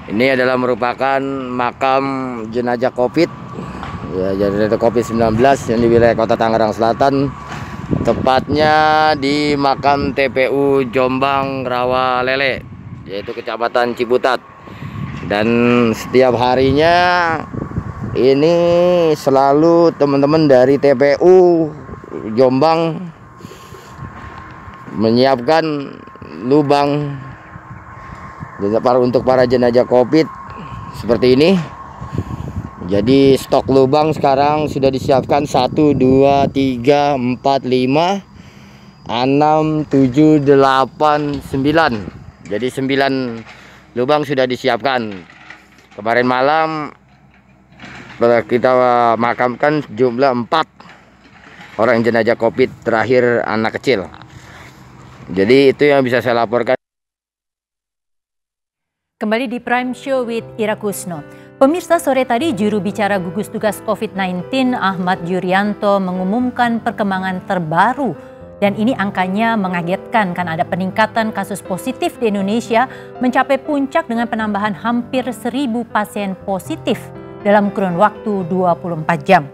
Ini adalah merupakan makam jenazah COVID, ya, jenazah COVID-19 yang di wilayah Kota Tangerang Selatan, tepatnya di makam TPU Jombang Rawa Lele, yaitu Kecamatan Ciputat. Dan setiap harinya ini selalu teman-teman dari TPU Jombang menyiapkan lubang untuk para jenazah COVID seperti ini. Jadi stok lubang sekarang sudah disiapkan 1, 2, 3, 4, 5, 6, 7, 8, 9. Jadi 9 lubang sudah disiapkan. Kemarin malam kita makamkan jumlah 4 orang jenazah COVID, terakhir anak kecil. Jadi itu yang bisa saya laporkan. Kembali di Prime Show with Ira Kusno. Pemirsa, sore tadi juru bicara gugus tugas COVID-19 Ahmad Yuryanto mengumumkan perkembangan terbaru. Dan ini angkanya mengagetkan karena ada peningkatan kasus positif di Indonesia mencapai puncak dengan penambahan hampir 1.000 pasien positif dalam kurun waktu 24 jam.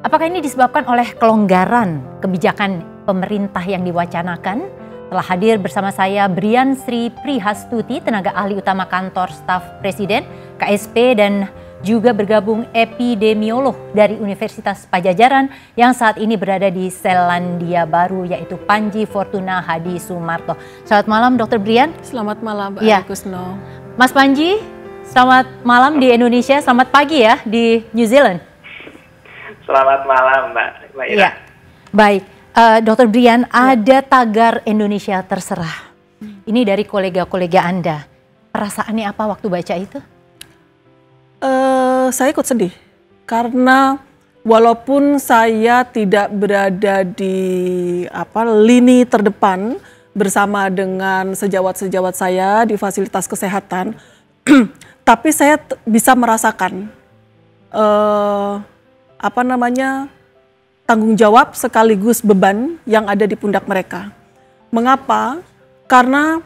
Apakah ini disebabkan oleh kelonggaran kebijakan pemerintah yang diwacanakan? Telah hadir bersama saya Brian Sri Prihastuti, tenaga ahli utama kantor staf Presiden, KSP, dan juga bergabung epidemiolog dari Universitas Pajajaran yang saat ini berada di Selandia Baru, yaitu Panji Fortuna Hadi Sumarto. Selamat malam Dr. Brian. Selamat malam Mbak Ira Kusno. Mas Panji, selamat malam di Indonesia, selamat pagi ya di New Zealand. Selamat malam Mbak Ira. Ya, baik. Dr. Brian, ada tagar Indonesia Terserah. Ini dari kolega-kolega Anda. Perasaannya apa waktu baca itu? Saya ikut sedih. Karena walaupun saya tidak berada di lini terdepan bersama dengan sejawat-sejawat saya di fasilitas kesehatan, tapi saya bisa merasakan tanggung jawab sekaligus beban yang ada di pundak mereka. Mengapa? Karena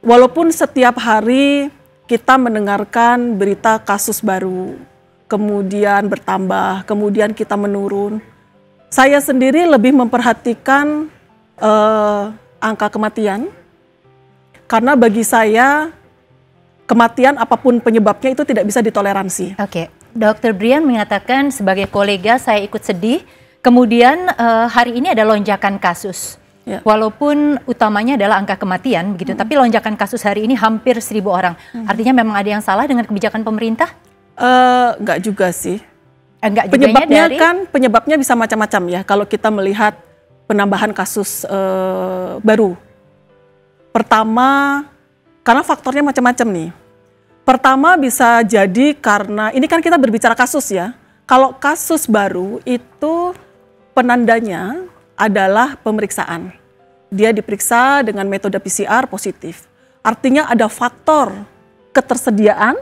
walaupun setiap hari kita mendengarkan berita kasus baru, kemudian bertambah, kemudian kita menurun, saya sendiri lebih memperhatikan angka kematian, karena bagi saya kematian apapun penyebabnya itu tidak bisa ditoleransi. Oke, Dr. Brian mengatakan sebagai kolega saya ikut sedih. Kemudian hari ini ada lonjakan kasus, ya. Walaupun utamanya adalah angka kematian begitu, tapi lonjakan kasus hari ini hampir 1.000 orang. Artinya memang ada yang salah dengan kebijakan pemerintah? Enggak juga sih. Enggak, penyebabnya bisa macam-macam ya. Kalau kita melihat penambahan kasus baru, pertama karena faktornya macam-macam nih. Pertama bisa jadi karena ini kan kita berbicara kasus ya. Kalau kasus baru itu penandanya adalah pemeriksaan. Dia diperiksa dengan metode PCR positif. Artinya ada faktor ketersediaan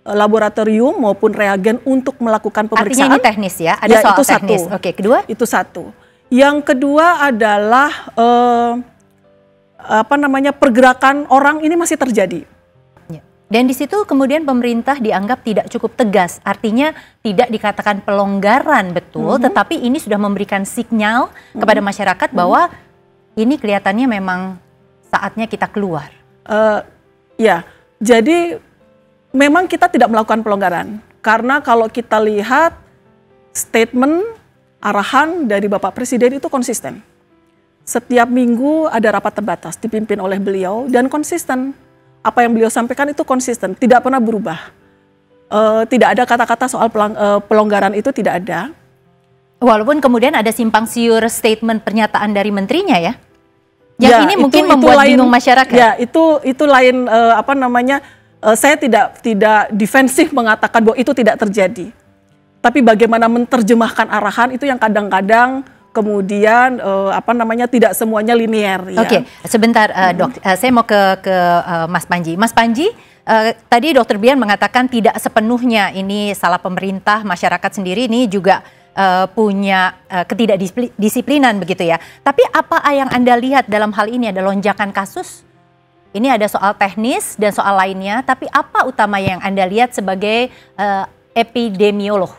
laboratorium maupun reagen untuk melakukan pemeriksaan. Artinya ini teknis ya? Ada soal itu teknis. Satu. Oke, kedua? Itu satu. Yang kedua adalah pergerakan orang ini masih terjadi. Dan di situ kemudian pemerintah dianggap tidak cukup tegas, artinya tidak dikatakan pelonggaran betul, tetapi ini sudah memberikan sinyal kepada masyarakat bahwa ini kelihatannya memang saatnya kita keluar. Ya, jadi memang kita tidak melakukan pelonggaran, karena kalau kita lihat statement arahan dari Bapak Presiden itu konsisten. Setiap minggu ada rapat terbatas dipimpin oleh beliau dan konsisten. Apa yang beliau sampaikan itu konsisten, tidak pernah berubah. Tidak ada kata-kata soal pelonggaran itu, tidak ada. Walaupun kemudian ada simpang siur statement pernyataan dari menterinya ya. Yang ya, ini mungkin membuat bingung masyarakat. Ya, itu lain saya tidak defensif mengatakan bahwa itu tidak terjadi. Tapi bagaimana menerjemahkan arahan itu yang kadang-kadang kemudian tidak semuanya linear. Oke, sebentar dok, saya mau ke Mas Panji. Mas Panji, tadi Dr. Brian mengatakan tidak sepenuhnya ini salah pemerintah, masyarakat sendiri ini juga punya ketidakdisiplinan begitu ya. Tapi apa yang Anda lihat dalam hal ini, ada lonjakan kasus? Ini ada soal teknis dan soal lainnya, tapi apa utama yang Anda lihat sebagai epidemiolog?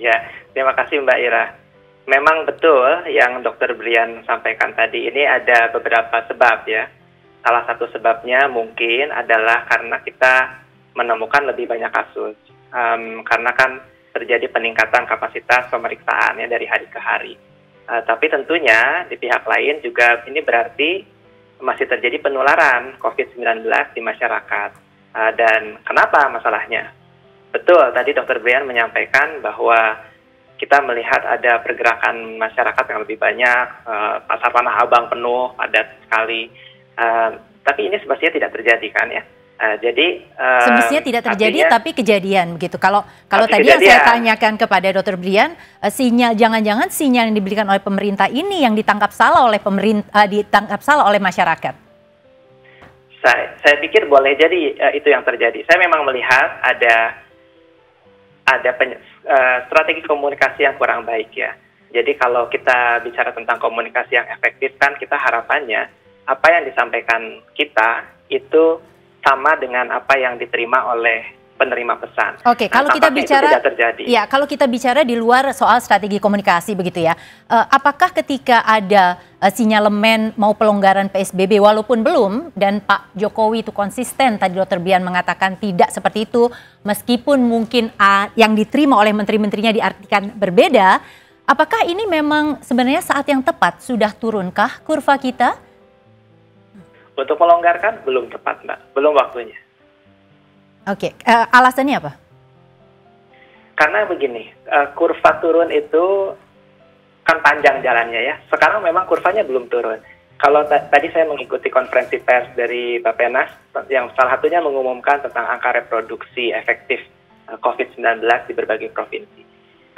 Ya, terima kasih Mbak Ira. Memang betul yang Dr. Brian sampaikan tadi, ini ada beberapa sebab ya. Salah satu sebabnya mungkin adalah karena kita menemukan lebih banyak kasus. Karena kan terjadi peningkatan kapasitas pemeriksaan ya dari hari ke hari. Tapi tentunya di pihak lain juga ini berarti masih terjadi penularan COVID-19 di masyarakat. Dan kenapa masalahnya? Betul, tadi Dr. Brian menyampaikan bahwa kita melihat ada pergerakan masyarakat yang lebih banyak, pasar Tanah Abang penuh, padat sekali. Tapi ini semestinya tidak terjadi kan ya. Jadi semestinya tidak terjadi, artinya, tapi kejadian begitu. Kalau tadi yang saya tanyakan kepada Dr. Brian, sinyal jangan-jangan sinyal yang diberikan oleh pemerintah ini yang ditangkap salah oleh masyarakat. Saya pikir boleh jadi itu yang terjadi. Saya memang melihat ada strategi komunikasi yang kurang baik ya. Jadi kalau kita bicara tentang komunikasi yang efektif kan kita harapannya apa yang disampaikan kita itu sama dengan apa yang diterima oleh penerima pesan. Oke, kalau kita bicara, ya kalau kita bicara di luar soal strategi komunikasi begitu ya, apakah ketika ada sinyalemen mau pelonggaran PSBB walaupun belum dan Pak Jokowi itu konsisten tadi Dr. Brian mengatakan tidak seperti itu, meskipun mungkin yang diterima oleh menteri-menterinya diartikan berbeda, apakah ini memang sebenarnya saat yang tepat? Sudah turunkah kurva kita? Untuk melonggarkan belum tepat Mbak, belum waktunya. Oke, alasannya apa? Karena begini, kurva turun itu kan panjang jalannya ya. Sekarang memang kurvanya belum turun. Kalau tadi saya mengikuti konferensi pers dari Bappenas, yang salah satunya mengumumkan tentang angka reproduksi efektif COVID-19 di berbagai provinsi.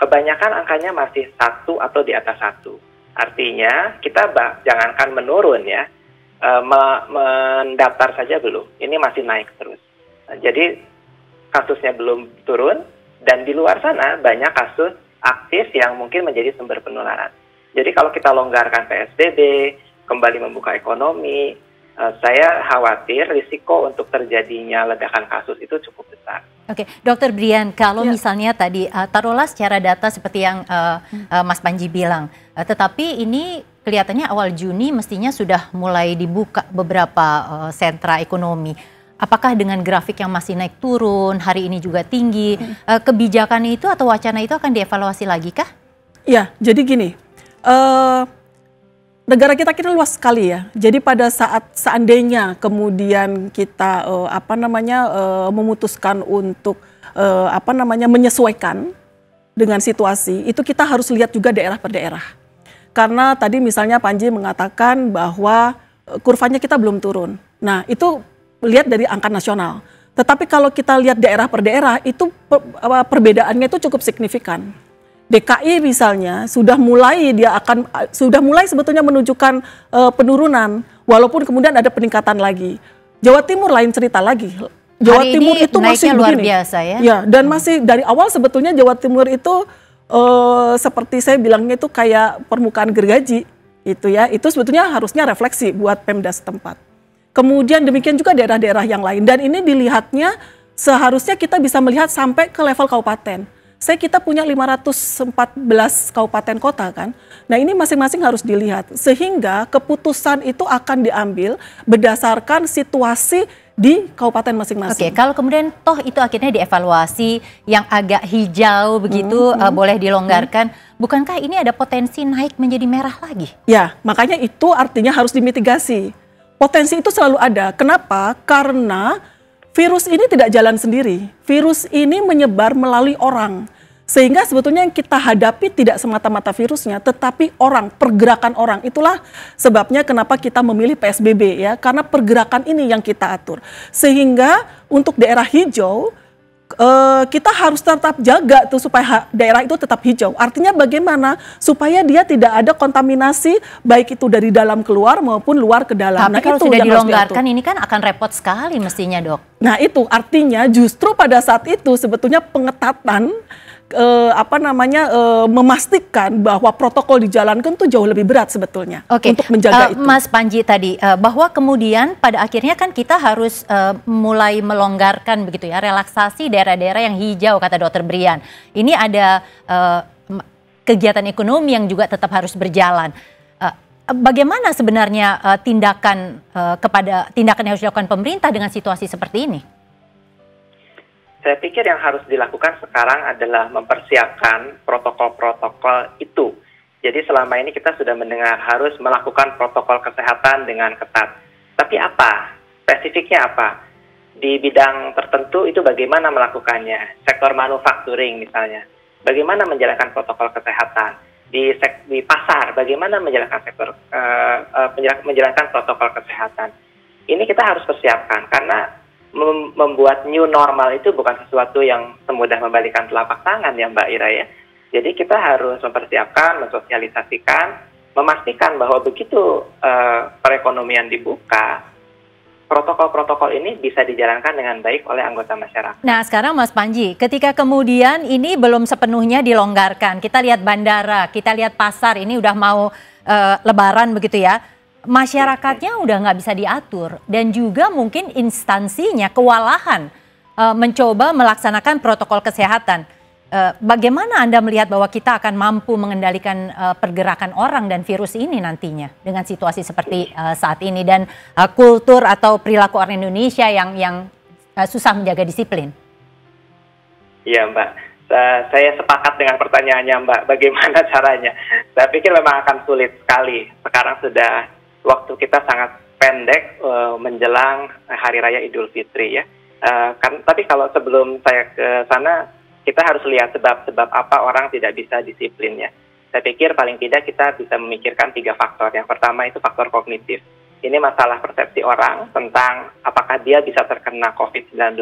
Kebanyakan angkanya masih 1 atau di atas 1. Artinya kita jangankan menurun ya, mendaftar saja belum. Ini masih naik terus. Jadi kasusnya belum turun dan di luar sana banyak kasus aktif yang mungkin menjadi sumber penularan. Jadi kalau kita longgarkan PSBB, kembali membuka ekonomi, saya khawatir risiko untuk terjadinya ledakan kasus itu cukup besar. Oke, Dr. Brian, kalau misalnya tadi taruhlah secara data seperti yang Mas Panji bilang, tetapi ini kelihatannya awal Juni mestinya sudah mulai dibuka beberapa sentra ekonomi. Apakah dengan grafik yang masih naik turun, hari ini juga tinggi, kebijakan itu atau wacana itu akan dievaluasi lagi kah? Ya, jadi gini, negara kita luas sekali ya. Jadi pada saat seandainya kemudian kita memutuskan untuk menyesuaikan dengan situasi, itu kita harus lihat juga daerah per daerah. Karena tadi misalnya Panji mengatakan bahwa kurvanya kita belum turun. Nah, itu lihat dari angka nasional. Tetapi kalau kita lihat daerah per daerah, itu perbedaannya itu cukup signifikan. DKI misalnya sudah mulai sebetulnya menunjukkan penurunan, walaupun kemudian ada peningkatan lagi. Jawa Timur lain cerita lagi. Jawa hari Timur ini itu masih luar begini. Biasa ya. Ya, dan masih dari awal sebetulnya Jawa Timur itu seperti saya bilangnya itu kayak permukaan gergaji itu ya. Itu sebetulnya harusnya refleksi buat Pemda setempat. Kemudian demikian juga daerah-daerah yang lain, dan ini dilihatnya seharusnya kita bisa melihat sampai ke level kabupaten. Kita punya 514 kabupaten kota kan. Nah, ini masing-masing harus dilihat sehingga keputusan itu akan diambil berdasarkan situasi di kabupaten masing-masing. Oke, kalau kemudian toh itu akhirnya dievaluasi yang agak hijau begitu boleh dilonggarkan, bukankah ini ada potensi naik menjadi merah lagi? Ya, makanya itu artinya harus dimitigasi. Potensi itu selalu ada. Kenapa? Karena virus ini tidak jalan sendiri. Virus ini menyebar melalui orang. Sehingga sebetulnya yang kita hadapi tidak semata-mata virusnya, tetapi orang, pergerakan orang. Itulah sebabnya kenapa kita memilih PSBB ya, karena pergerakan ini yang kita atur. Sehingga untuk daerah hijau, kita harus tetap jaga tuh supaya daerah itu tetap hijau. Artinya bagaimana supaya dia tidak ada kontaminasi baik itu dari dalam keluar maupun luar ke dalam. Tapi kalau sudah dilonggarkan ini kan akan repot sekali mestinya, Dok. Nah, itu artinya justru pada saat itu sebetulnya pengetatan memastikan bahwa protokol dijalankan tuh jauh lebih berat sebetulnya untuk menjaga itu. Mas Panji tadi bahwa kemudian pada akhirnya kan kita harus mulai melonggarkan begitu ya, relaksasi daerah-daerah yang hijau kata Dokter Brian. Ini ada kegiatan ekonomi yang juga tetap harus berjalan. Bagaimana sebenarnya tindakan yang harus dilakukan pemerintah dengan situasi seperti ini? Saya pikir yang harus dilakukan sekarang adalah mempersiapkan protokol-protokol itu. Jadi selama ini kita sudah mendengar harus melakukan protokol kesehatan dengan ketat. Tapi apa? Spesifiknya apa? Di bidang tertentu itu bagaimana melakukannya? Sektor manufacturing misalnya. Bagaimana menjalankan protokol kesehatan? Di pasar, bagaimana menjalankan protokol kesehatan. Ini kita harus persiapkan karena membuat new normal itu bukan sesuatu yang semudah membalikan telapak tangan ya Mbak Ira ya. Jadi kita harus mempersiapkan, mensosialisasikan, memastikan bahwa begitu perekonomian dibuka, protokol-protokol ini bisa dijalankan dengan baik oleh anggota masyarakat. Nah sekarang Mas Panji, ketika kemudian ini belum sepenuhnya dilonggarkan, kita lihat bandara, kita lihat pasar, ini udah mau lebaran begitu ya, masyarakatnya udah nggak bisa diatur dan juga mungkin instansinya kewalahan mencoba melaksanakan protokol kesehatan. Bagaimana Anda melihat bahwa kita akan mampu mengendalikan pergerakan orang dan virus ini nantinya dengan situasi seperti saat ini dan kultur atau perilaku orang Indonesia yang susah menjaga disiplin? Iya Mbak, saya sepakat dengan pertanyaannya Mbak, bagaimana caranya? Saya pikir memang akan sulit sekali. Sekarang sudah waktu kita sangat pendek menjelang Hari Raya Idul Fitri ya. Tapi kalau sebelum saya ke sana, kita harus lihat sebab-sebab apa orang tidak bisa disiplin ya. Saya pikir paling tidak kita bisa memikirkan 3 faktor. Yang pertama itu faktor kognitif. Ini masalah persepsi orang tentang apakah dia bisa terkena COVID-19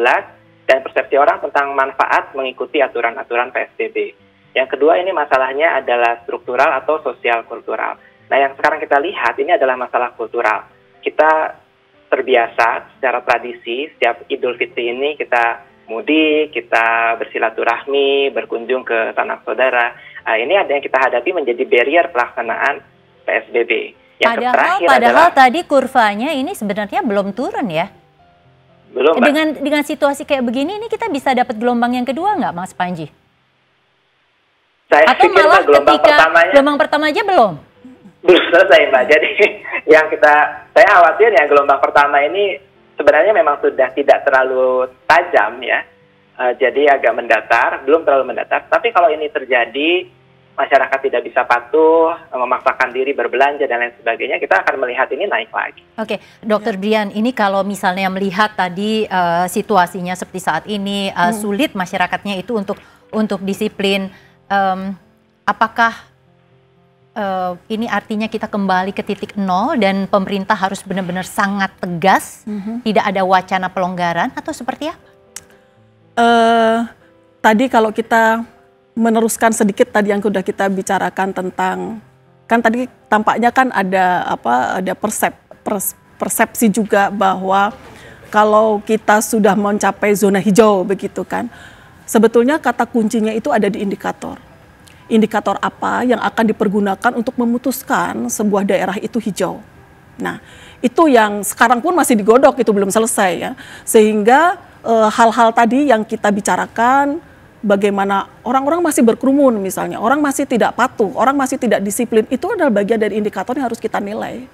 dan persepsi orang tentang manfaat mengikuti aturan-aturan PSBB. Yang kedua ini masalahnya adalah struktural atau sosial kultural. Nah yang sekarang kita lihat ini adalah masalah kultural. Kita terbiasa secara tradisi setiap Idul Fitri ini kita mudik, kita bersilaturahmi, berkunjung ke tanah saudara. Ini ada yang kita hadapi menjadi barrier pelaksanaan PSBB. Yang Padahal tadi kurvanya ini sebenarnya belum turun ya? Belum, Mbak. Dengan situasi kayak begini, ini kita bisa dapat gelombang yang kedua nggak, Mas Panji? Atau malah gelombang pertama aja belum? Belum selesai, Mbak. Jadi saya khawatir ya gelombang pertama ini sebenarnya memang sudah tidak terlalu tajam ya, jadi agak mendatar, belum terlalu mendatar. Tapi kalau ini terjadi, masyarakat tidak bisa patuh, memaksakan diri berbelanja dan lain sebagainya, kita akan melihat ini naik lagi. Oke, Dokter Brian, ini kalau misalnya melihat tadi situasinya seperti saat ini, sulit masyarakatnya itu untuk disiplin, apakah ini artinya kita kembali ke titik nol dan pemerintah harus benar-benar sangat tegas, tidak ada wacana pelonggaran atau seperti apa? Tadi kalau kita meneruskan sedikit tadi yang sudah kita bicarakan tentang, kan tadi tampaknya kan ada persepsi juga bahwa kalau kita sudah mencapai zona hijau begitu kan, sebetulnya kata kuncinya itu ada di indikator. Indikator apa yang akan dipergunakan untuk memutuskan sebuah daerah itu hijau. Nah, itu yang sekarang pun masih digodok, itu belum selesai ya. Sehingga hal-hal tadi yang kita bicarakan, bagaimana orang-orang masih berkerumun misalnya, orang masih tidak patuh, orang masih tidak disiplin, itu adalah bagian dari indikator yang harus kita nilai.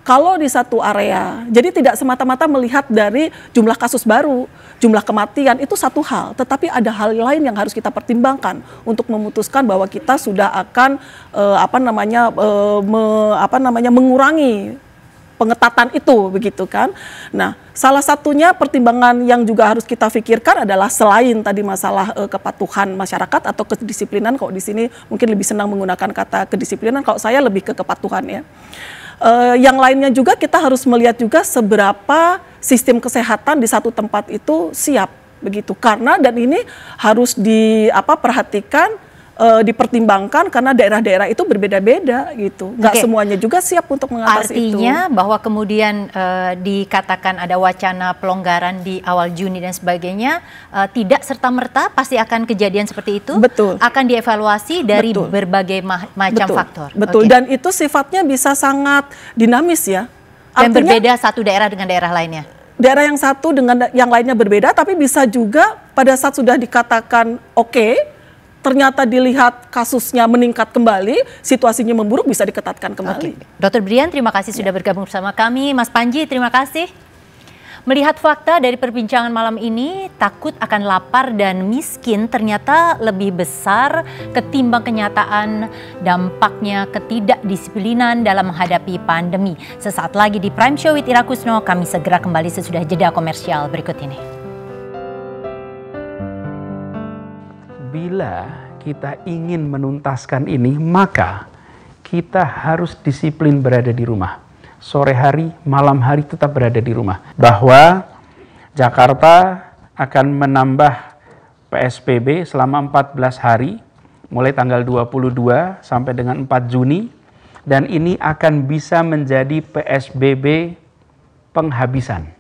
Kalau di satu area, jadi tidak semata-mata melihat dari jumlah kasus baru, jumlah kematian, itu satu hal. Tetapi ada hal lain yang harus kita pertimbangkan untuk memutuskan bahwa kita sudah akan mengurangi pengetatan itu, begitu kan. Nah, salah satunya pertimbangan yang juga harus kita pikirkan adalah selain tadi masalah kepatuhan masyarakat atau kedisiplinan, kalau di sini mungkin lebih senang menggunakan kata kedisiplinan, kalau saya lebih ke kepatuhan ya. Yang lainnya juga kita harus melihat juga seberapa sistem kesehatan di satu tempat itu siap begitu, karena dan ini harus perhatikan dipertimbangkan karena daerah-daerah itu berbeda-beda gitu. Nggak semuanya juga siap untuk mengatasi itu. Artinya bahwa kemudian dikatakan ada wacana pelonggaran di awal Juni dan sebagainya, tidak serta-merta pasti akan kejadian seperti itu. Betul. Akan dievaluasi dari berbagai macam faktor. Betul. Dan itu sifatnya bisa sangat dinamis ya. Dan Artinya, berbeda satu daerah dengan daerah lainnya. Daerah yang satu dengan yang lainnya berbeda, tapi bisa juga pada saat sudah dikatakan oke, ternyata dilihat kasusnya meningkat kembali, situasinya memburuk, bisa diketatkan kembali. Dr. Brian, terima kasih sudah bergabung bersama kami. Mas Panji, terima kasih. Melihat fakta dari perbincangan malam ini, takut akan lapar dan miskin ternyata lebih besar ketimbang kenyataan dampaknya ketidakdisiplinan dalam menghadapi pandemi. Sesaat lagi di Prime Show with Ira Kusno, kami segera kembali sesudah jeda komersial berikut ini. Bila kita ingin menuntaskan ini, maka kita harus disiplin berada di rumah. Sore hari, malam hari tetap berada di rumah. Bahwa Jakarta akan menambah PSBB selama 14 hari, mulai tanggal 22 sampai dengan 4 Juni. Dan ini akan bisa menjadi PSBB penghabisan.